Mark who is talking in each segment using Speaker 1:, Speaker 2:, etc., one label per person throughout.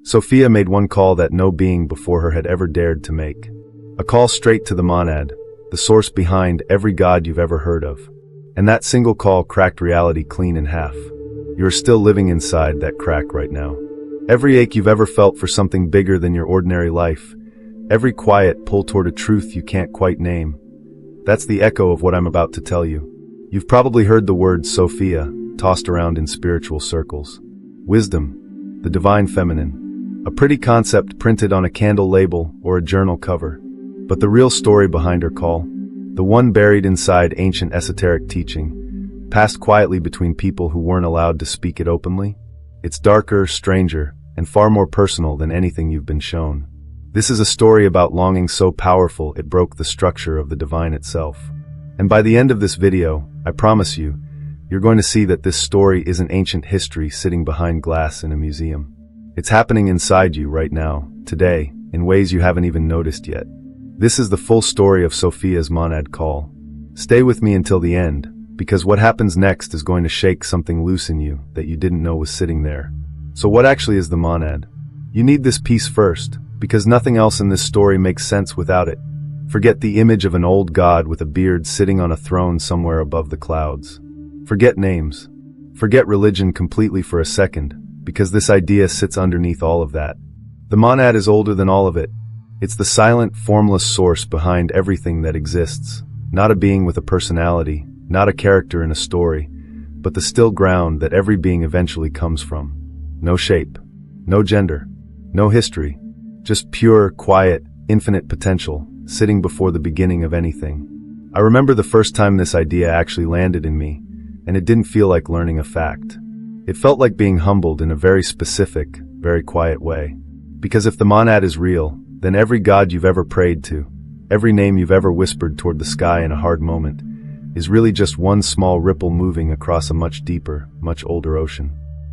Speaker 1: Sophia made one call that no being before her had ever dared to make. A call straight to the monad, the source behind every god you've ever heard of. And that single call cracked reality clean in half. You're still living inside that crack right now. Every ache you've ever felt for something bigger than your ordinary life, every quiet pull toward a truth you can't quite name, that's the echo of what I'm about to tell you. You've probably heard the word Sophia tossed around in spiritual circles. Wisdom, the divine feminine, a pretty concept printed on a candle label or a journal cover. But the real story behind her call, the one buried inside ancient esoteric teaching, passed quietly between people who weren't allowed to speak it openly, it's darker, stranger, and far more personal than anything you've been shown. This is a story about longing so powerful it broke the structure of the divine itself. And by the end of this video, I promise you, you're going to see that this story isn't ancient history sitting behind glass in a museum. It's happening inside you right now, today, in ways you haven't even noticed yet. This is the full story of Sophia's monad call. Stay with me until the end, because what happens next is going to shake something loose in you that you didn't know was sitting there. So what actually is the monad? You need this piece first, because nothing else in this story makes sense without it. Forget the image of an old god with a beard sitting on a throne somewhere above the clouds. Forget names. Forget religion completely for a second, because this idea sits underneath all of that. The monad is older than all of it. It's the silent, formless source behind everything that exists. Not a being with a personality, not a character in a story, but the still ground that every being eventually comes from. No shape, no gender, no history, just pure, quiet, infinite potential, sitting before the beginning of anything. I remember the first time this idea actually landed in me, and it didn't feel like learning a fact. It felt like being humbled in a very specific, very quiet way. Because if the monad is real, then every god you've ever prayed to, every name you've ever whispered toward the sky in a hard moment, is really just one small ripple moving across a much deeper, much older ocean.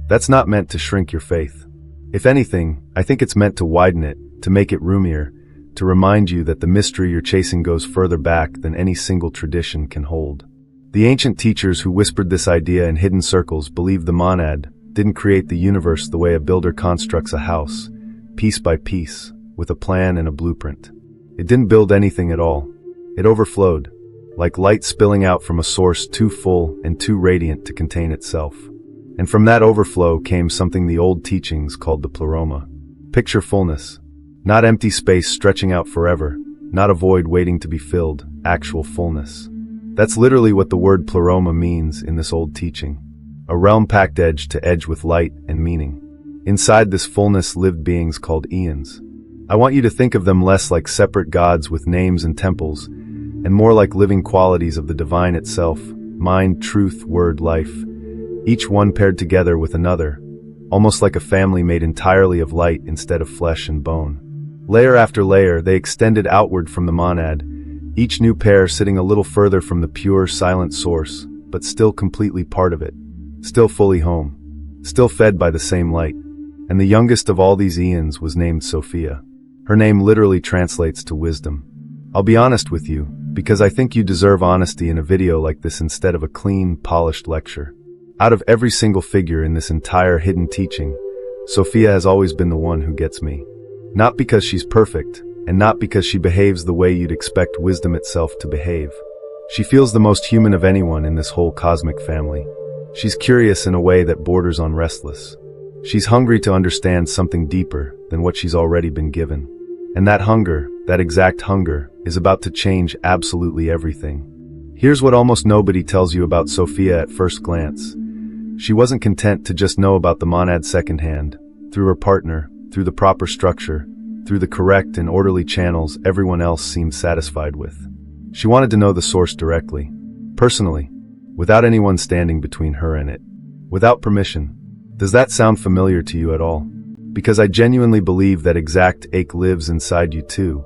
Speaker 1: That's not meant to shrink your faith. If anything, I think it's meant to widen it, to make it roomier, to remind you that the mystery you're chasing goes further back than any single tradition can hold. The ancient teachers who whispered this idea in hidden circles believed the monad didn't create the universe the way a builder constructs a house, piece by piece, with a plan and a blueprint. It didn't build anything at all. It overflowed, like light spilling out from a source too full and too radiant to contain itself. And from that overflow came something the old teachings called the Pleroma. Picture fullness. Not empty space stretching out forever, not a void waiting to be filled, actual fullness. That's literally what the word Pleroma means in this old teaching. A realm packed edge to edge with light and meaning. Inside this fullness lived beings called Aeons. I want you to think of them less like separate gods with names and temples, and more like living qualities of the divine itself, mind, truth, word, life, each one paired together with another, almost like a family made entirely of light instead of flesh and bone. Layer after layer, they extended outward from the monad, each new pair sitting a little further from the pure, silent source, but still completely part of it, still fully home, still fed by the same light. And the youngest of all these Aeons was named Sophia. Her name literally translates to wisdom. I'll be honest with you, because I think you deserve honesty in a video like this instead of a clean, polished lecture. Out of every single figure in this entire hidden teaching, Sophia has always been the one who gets me. Not because she's perfect, and not because she behaves the way you'd expect wisdom itself to behave. She feels the most human of anyone in this whole cosmic family. She's curious in a way that borders on restless. She's hungry to understand something deeper than what she's already been given. And that hunger, that exact hunger, is about to change absolutely everything. Here's what almost nobody tells you about Sophia at first glance. She wasn't content to just know about the monad secondhand, through her partner, through the proper structure, through the correct and orderly channels everyone else seemed satisfied with. She wanted to know the source directly, personally, without anyone standing between her and it, without permission. Does that sound familiar to you at all? Because I genuinely believe that exact ache lives inside you too,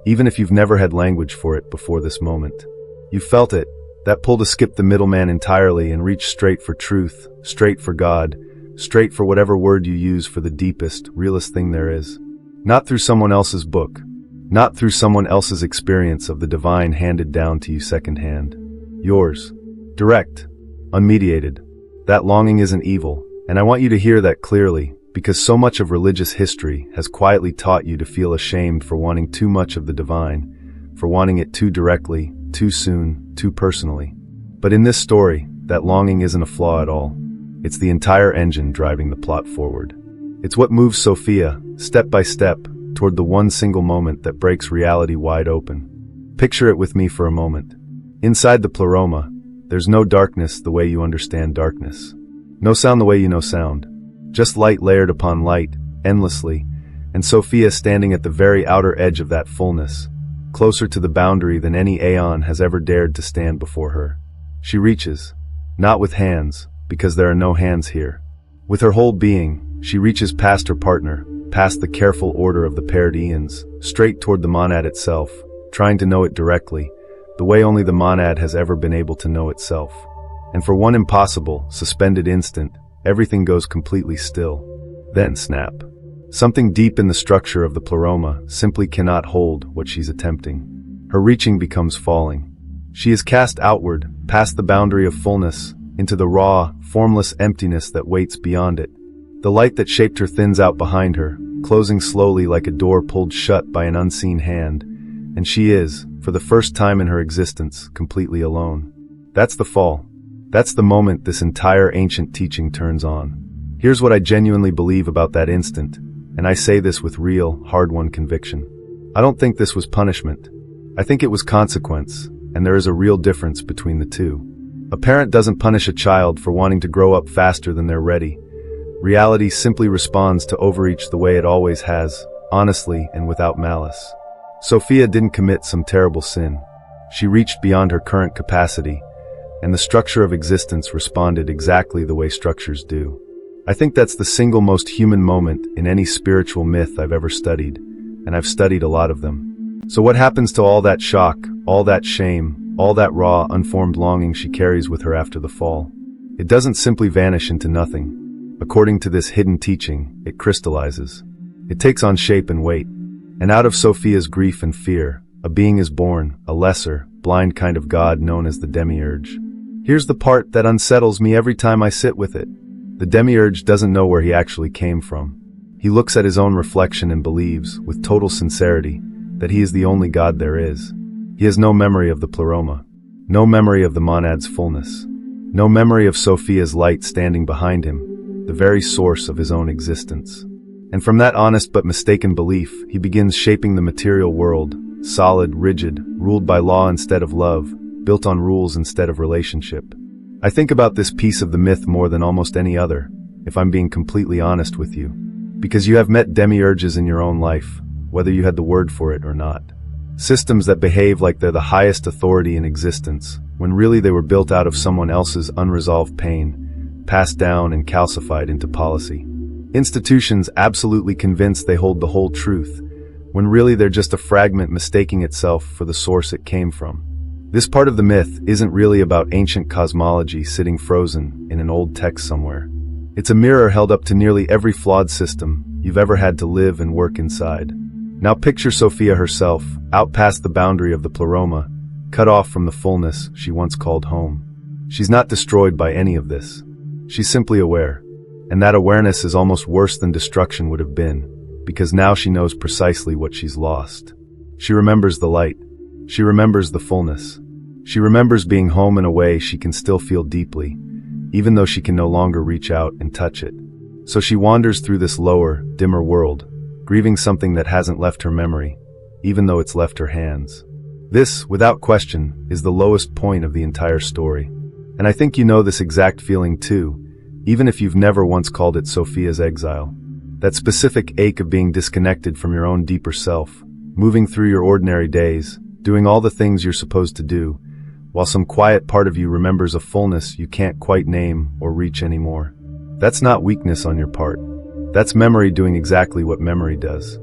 Speaker 1: even if you've never had language for it before this moment. You felt it, that pull to skip the middleman entirely and reach straight for truth, straight for God, straight for whatever word you use for the deepest, realest thing there is. Not through someone else's book, not through someone else's experience of the divine handed down to you secondhand. Yours. Direct. Unmediated. That longing isn't evil, and I want you to hear that clearly, Because so much of religious history has quietly taught you to feel ashamed for wanting too much of the divine, for wanting it too directly, too soon, too personally. But in this story, that longing isn't a flaw at all. It's the entire engine driving the plot forward. It's what moves Sophia, step by step, toward the one single moment that breaks reality wide open. Picture it with me for a moment. Inside the Pleroma, there's no darkness the way you understand darkness. No sound the way you know sound. Just light layered upon light, endlessly, and Sophia standing at the very outer edge of that fullness, closer to the boundary than any Aeon has ever dared to stand before her. She reaches, not with hands, because there are no hands here. With her whole being, she reaches past her partner, past the careful order of the paired Aeons, straight toward the monad itself, trying to know it directly, the way only the monad has ever been able to know itself. And for one impossible, suspended instant, everything goes completely still. Then snap. Something deep in the structure of the Pleroma simply cannot hold what she's attempting. Her reaching becomes falling. She is cast outward, past the boundary of fullness, into the raw, formless emptiness that waits beyond it. The light that shaped her thins out behind her, closing slowly like a door pulled shut by an unseen hand, and she is, for the first time in her existence, completely alone. That's the fall. That's the moment this entire ancient teaching turns on. Here's what I genuinely believe about that instant, and I say this with real, hard-won conviction. I don't think this was punishment. I think it was consequence, and there is a real difference between the two. A parent doesn't punish a child for wanting to grow up faster than they're ready. Reality simply responds to overreach the way it always has, honestly and without malice. Sophia didn't commit some terrible sin. She reached beyond her current capacity, and the structure of existence responded exactly the way structures do. I think that's the single most human moment in any spiritual myth I've ever studied, and I've studied a lot of them. So what happens to all that shock, all that shame, all that raw, unformed longing she carries with her after the fall? It doesn't simply vanish into nothing. According to this hidden teaching, it crystallizes. It takes on shape and weight. And out of Sophia's grief and fear, a being is born, a lesser, blind kind of god known as the Demiurge. Here's the part that unsettles me every time I sit with it. The Demiurge doesn't know where he actually came from. He looks at his own reflection and believes, with total sincerity, that he is the only god there is. He has no memory of the Pleroma, no memory of the monad's fullness, no memory of Sophia's light standing behind him, the very source of his own existence. And from that honest but mistaken belief, he begins shaping the material world, solid, rigid, ruled by law instead of love, built on rules instead of relationship. I think about this piece of the myth more than almost any other, if I'm being completely honest with you. Because you have met demiurges in your own life, whether you had the word for it or not. Systems that behave like they're the highest authority in existence, when really they were built out of someone else's unresolved pain, passed down and calcified into policy. Institutions absolutely convinced they hold the whole truth, when really they're just a fragment mistaking itself for the source it came from. This part of the myth isn't really about ancient cosmology sitting frozen in an old text somewhere. It's a mirror held up to nearly every flawed system you've ever had to live and work inside. Now picture Sophia herself, out past the boundary of the Pleroma, cut off from the fullness she once called home. She's not destroyed by any of this. She's simply aware. And that awareness is almost worse than destruction would have been, because now she knows precisely what she's lost. She remembers the light. She remembers the fullness. She remembers being home in a way she can still feel deeply, even though she can no longer reach out and touch it. So she wanders through this lower, dimmer world, grieving something that hasn't left her memory, even though it's left her hands. This, without question, is the lowest point of the entire story. And I think you know this exact feeling too, even if you've never once called it Sophia's exile. That specific ache of being disconnected from your own deeper self, moving through your ordinary days, doing all the things you're supposed to do, while some quiet part of you remembers a fullness you can't quite name or reach anymore. That's not weakness on your part. That's memory doing exactly what memory does.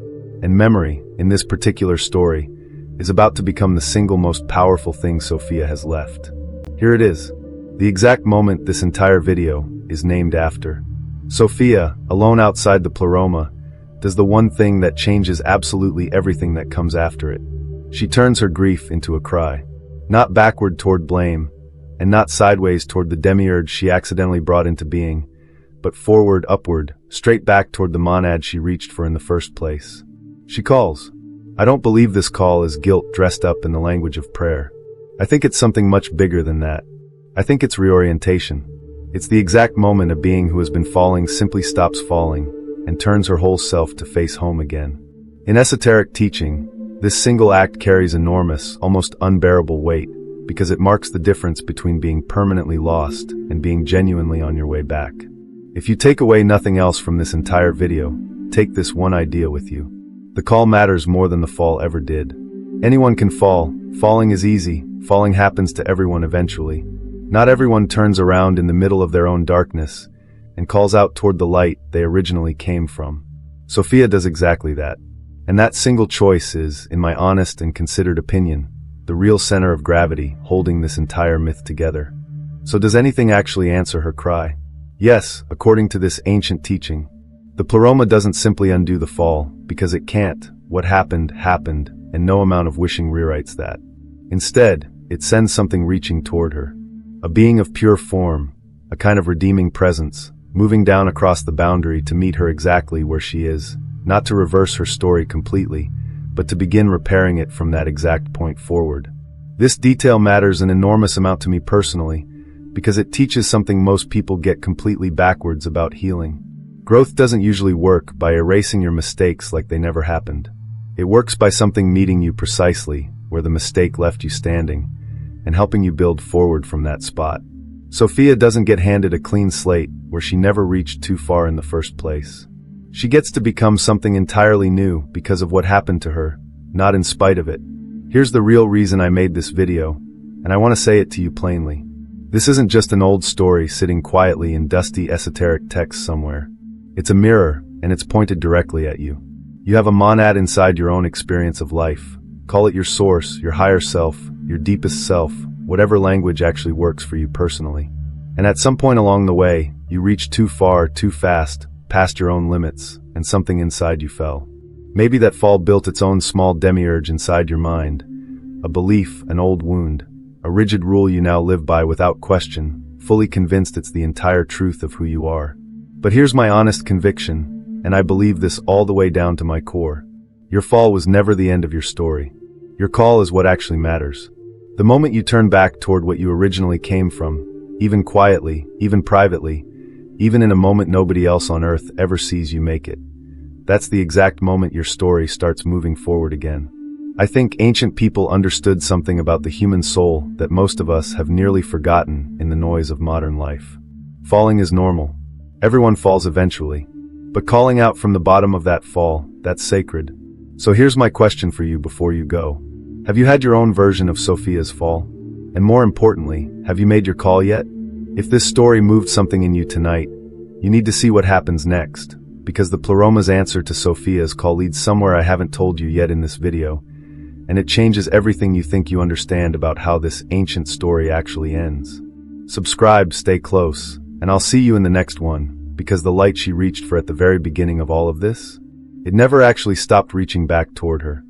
Speaker 1: And memory, in this particular story, is about to become the single most powerful thing Sophia has left. Here it is. The exact moment this entire video is named after. Sophia, alone outside the Pleroma, does the one thing that changes absolutely everything that comes after it. She turns her grief into a cry. Not backward toward blame, and not sideways toward the demiurge she accidentally brought into being, but forward, upward, straight back toward the monad she reached for in the first place. She calls. I don't believe this call is guilt dressed up in the language of prayer. I think it's something much bigger than that. I think it's reorientation. It's the exact moment a being who has been falling simply stops falling and turns her whole self to face home again. In esoteric teaching, this single act carries enormous, almost unbearable weight because it marks the difference between being permanently lost and being genuinely on your way back. If you take away nothing else from this entire video, take this one idea with you. The call matters more than the fall ever did. Anyone can fall. Falling is easy. Falling happens to everyone eventually. Not everyone turns around in the middle of their own darkness and calls out toward the light they originally came from. Sophia does exactly that. And that single choice is, in my honest and considered opinion, the real center of gravity holding this entire myth together. So does anything actually answer her cry? Yes, according to this ancient teaching. The Pleroma doesn't simply undo the fall, because it can't. What happened, happened, and no amount of wishing rewrites that. Instead, it sends something reaching toward her. A being of pure form, a kind of redeeming presence, moving down across the boundary to meet her exactly where she is, not to reverse her story completely, but to begin repairing it from that exact point forward. This detail matters an enormous amount to me personally, because it teaches something most people get completely backwards about healing. Growth doesn't usually work by erasing your mistakes like they never happened. It works by something meeting you precisely where the mistake left you standing and helping you build forward from that spot. Sophia doesn't get handed a clean slate where she never reached too far in the first place. She gets to become something entirely new because of what happened to her, not in spite of it. Here's the real reason I made this video, and I want to say it to you plainly. This isn't just an old story sitting quietly in dusty esoteric text somewhere. It's a mirror, and it's pointed directly at you. You have a monad inside your own experience of life. Call it your source, your higher self, your deepest self, whatever language actually works for you personally. And at some point along the way, you reached too far, too fast, past your own limits, and something inside you fell. Maybe that fall built its own small demiurge inside your mind. A belief, an old wound, a rigid rule you now live by without question, fully convinced it's the entire truth of who you are. But here's my honest conviction, and I believe this all the way down to my core. Your fall was never the end of your story. Your call is what actually matters. The moment you turn back toward what you originally came from, even quietly, even privately, even in a moment nobody else on earth ever sees you make it, that's the exact moment your story starts moving forward again. I think ancient people understood something about the human soul that most of us have nearly forgotten in the noise of modern life. Falling is normal. Everyone falls eventually. But calling out from the bottom of that fall, that's sacred. So here's my question for you before you go. Have you had your own version of Sophia's fall? And more importantly, have you made your call yet? If this story moved something in you tonight, you need to see what happens next, because the Pleroma's answer to Sophia's call leads somewhere I haven't told you yet in this video, and it changes everything you think you understand about how this ancient story actually ends. Subscribe, stay close, and I'll see you in the next one, because the light she reached for at the very beginning of all of this, it never actually stopped reaching back toward her.